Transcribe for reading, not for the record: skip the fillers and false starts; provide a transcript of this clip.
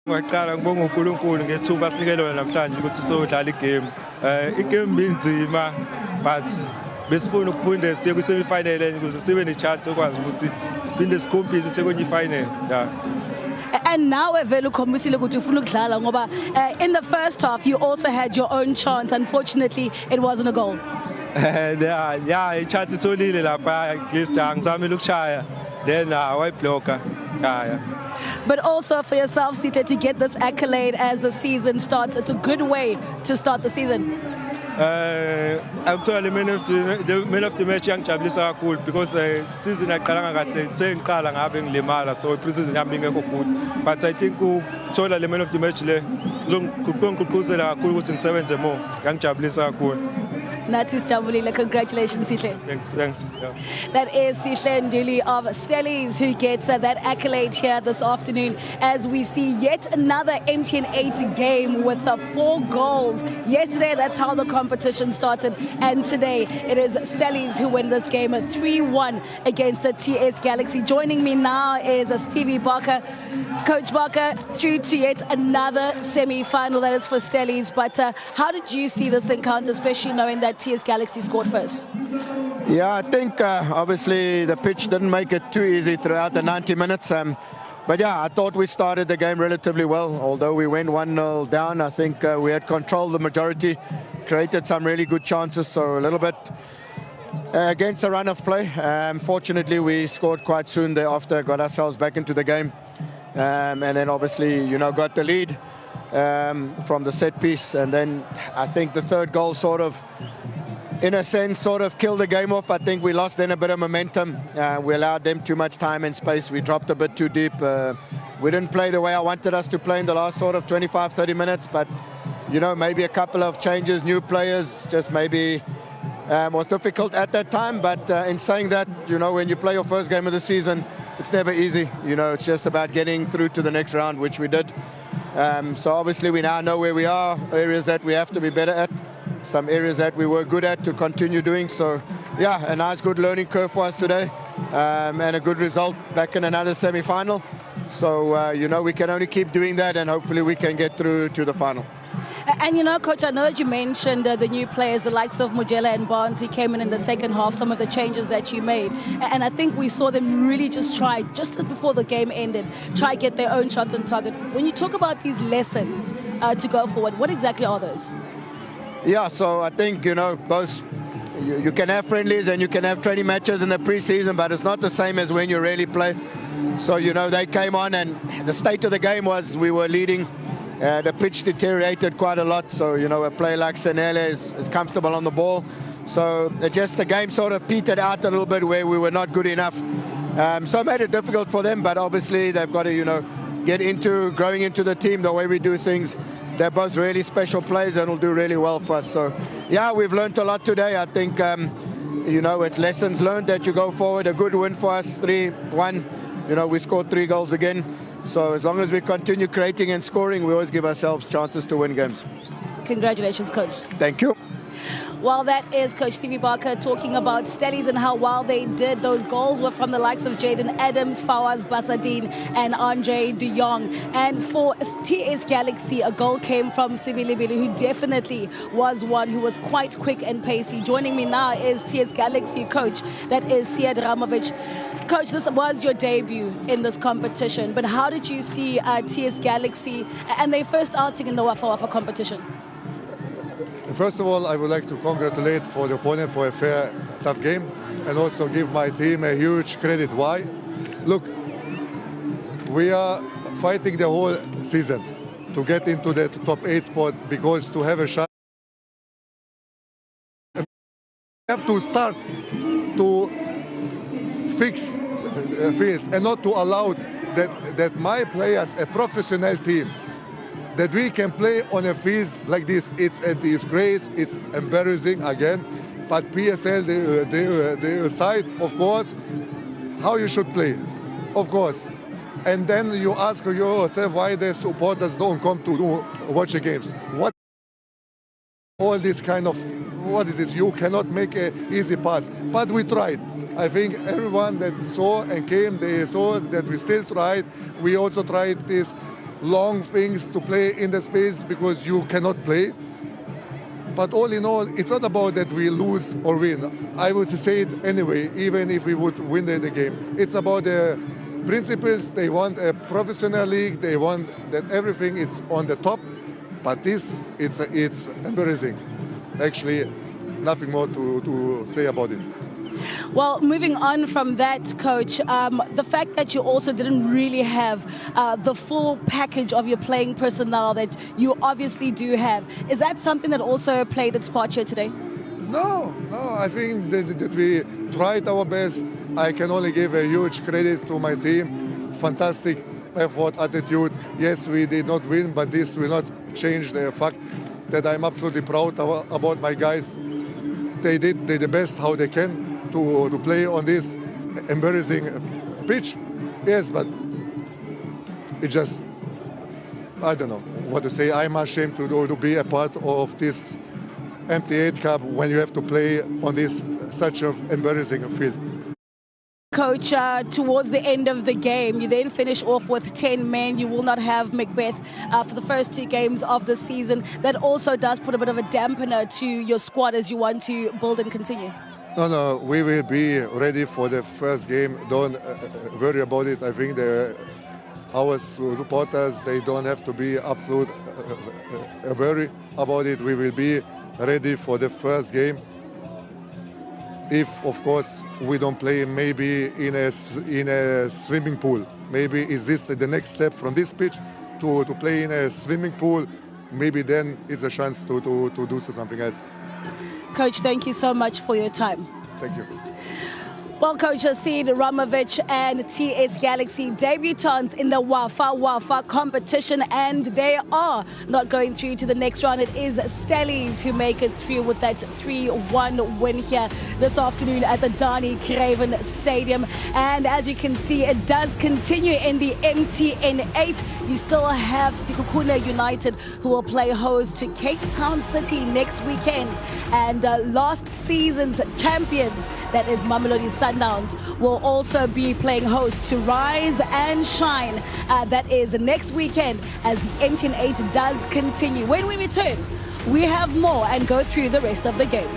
Ngaqala ngibonga uNkulunkulu ngethuba sinikele lona namhlanje ukuthi sodlala igame. Igame binzima but besifuna ukuphinde siye kwi-semi-final ukuze sibe ne-chance okwazi ukuthi siphinde sikhompise kwenye i-final. Yeah. And now vele ukhombisile ukuthi ufuna ukudlala ngoba in the first half you also had your own chance. Unfortunately, it wasn't a goal. Yeah, i-chance itholile lapha at least angizamile ukushaya. Then wayiblocker. Yeah. But also for yourself, Sita, to get this accolade as the season starts, it's a good way to start the season. Actually, man of the match yangijabulisa kakhulu because season yaqala kahle ithe ngiqala ngabe ngilimala so pre-season yami ingekho good, but I think ukuthola le man of the match le uzongigqugquzela kakhulu ukuthi ngisebenze more. Yangijabulisa kakhulu. Nathi sijabulile. Congratulations, Sihle. Thanks. Yeah. That is Sihle Nduli of Stellies who gets that accolade here this afternoon as we see yet another MTN 8 game with 4 goals. Yesterday, that's how the competition started, and today it is Stellies who win this game 3-1 against the TS Galaxy. Joining me now is Stevie Barker. Coach Barker, through to yet another semi-final that is for Stellies, but how did you see this encounter, especially knowing that TS Galaxy scored first? Yeah, I think obviously the pitch didn't make it too easy throughout the 90 minutes. But yeah, I thought we started the game relatively well. Although we went 1-0 down, I think we had controlled the majority, created some really good chances. So a little bit against the run of play. Fortunately, we scored quite soon thereafter, got ourselves back into the game. And then obviously, got the lead from the set piece. And then I think the third goal sort of, in a sense, sort of killed the game off. I think we lost then a bit of momentum. We allowed them too much time and space. We dropped a bit too deep. We didn't play the way I wanted us to play in the last sort of 25, 30 minutes. But, maybe a couple of changes, new players, just maybe was difficult at that time. But in saying that, when you play your first game of the season, it's never easy. It's just about getting through to the next round, which we did. So obviously we now know where we are, areas that we have to be better at, some areas that we were good at to continue doing. So yeah, a nice good learning curve for us today, and a good result back in another semi-final. So we can only keep doing that, and hopefully we can get through to the final. And Coach, I know that you mentioned the new players, the likes of Mujela and Barnes, who came in the second half, some of the changes that you made. And I think we saw them really just try, just before the game ended, try get their own shots on target. When you talk about these lessons to go forward, what exactly are those? Yeah, so I think, both you can have friendlies and you can have training matches in the pre-season, but it's not the same as when you really play. So, they came on and the state of the game was we were leading. The pitch deteriorated quite a lot, so a player like Senele is comfortable on the ball. So just the game sort of petered out a little bit where we were not good enough. So it made it difficult for them, but obviously they've got to get into growing into the team the way we do things. They're both really special players and will do really well for us. So yeah, we've learned a lot today. I think it's lessons learned that you go forward. A good win for us, 3-1. We scored 3 goals again. So as long as we continue creating and scoring, we always give ourselves chances to win games. Congratulations, Coach. Thank you. Well, that is Coach Stevie Barker talking about Stellies and how well they did. Those goals were from the likes of Jaden Adams, Fawaz Basadine, and Andre de Jong. And for TS Galaxy, a goal came from Sibilibili, who definitely was one who was quite quick and pacey. Joining me now is TS Galaxy coach, that is Siad Ramovic. Coach, this was your debut in this competition, but how did you see TS Galaxy and their first outing in the Wafa Wafa competition? First of all, I would like to congratulate for the opponent for a fair, tough game, and also give my team a huge credit. Why? Look, we are fighting the whole season to get into the top 8 spot, because to have a shot, we have to start to fix fields and not to allow that my players, a professional team, that we can play on a fields like this. It's a disgrace, it's embarrassing again. But PSL, they decide, of course, how you should play, of course. And then you ask yourself why the supporters don't come to watch the games. What all this kind of, what is this? You cannot make an easy pass. But we tried. I think everyone that saw and came, they saw that we still tried. We also tried this long things to play in the space because you cannot play. But all in all, it's not about that we lose or win. I would say it anyway, even if we would win the game. It's about the principles. They want a professional league. They want that everything is on the top. But this, it's embarrassing. Actually, nothing more to say about it. Well, moving on from that, Coach, the fact that you also didn't really have the full package of your playing personnel that you obviously do have, is that something that also played its part here today? No, I think that we tried our best. I can only give a huge credit to my team. Fantastic effort, attitude. Yes, we did not win, but this will not change the fact that I'm absolutely proud about my guys. They did the best how they can to play on this embarrassing pitch. Yes, but it just, I don't know what to say. I'm ashamed to be a part of this MT8 Cup when you have to play on this such an embarrassing field. Coach, towards the end of the game, you then finish off with 10 men. You will not have Macbeth for the first 2 games of the season. That also does put a bit of a dampener to your squad as you want to build and continue. No, we will be ready for the first game. Don't worry about it. I think our supporters, they don't have to be absolute worry about it. We will be ready for the first game. If, of course, we don't play maybe in a swimming pool. Maybe is this the next step from this pitch to play in a swimming pool? Maybe then it's a chance to do something else. Coach, thank you so much for your time. Thank you. Well, Coach Asid Ramovich and TS Galaxy debutants in the Wafa competition, and they are not going through to the next round. It is Stellies who make it through with that 3-1 win here this afternoon at the Dani Craven Stadium. And as you can see, it does continue in the MTN 8. You still have Sekhukhune United who will play host to Cape Town City next weekend. And last season's champions, that is Mamelodi Sundowns, will also be playing host to Rise and Shine. That is next weekend as the MTN 8 does continue. When we return, we have more and go through the rest of the game.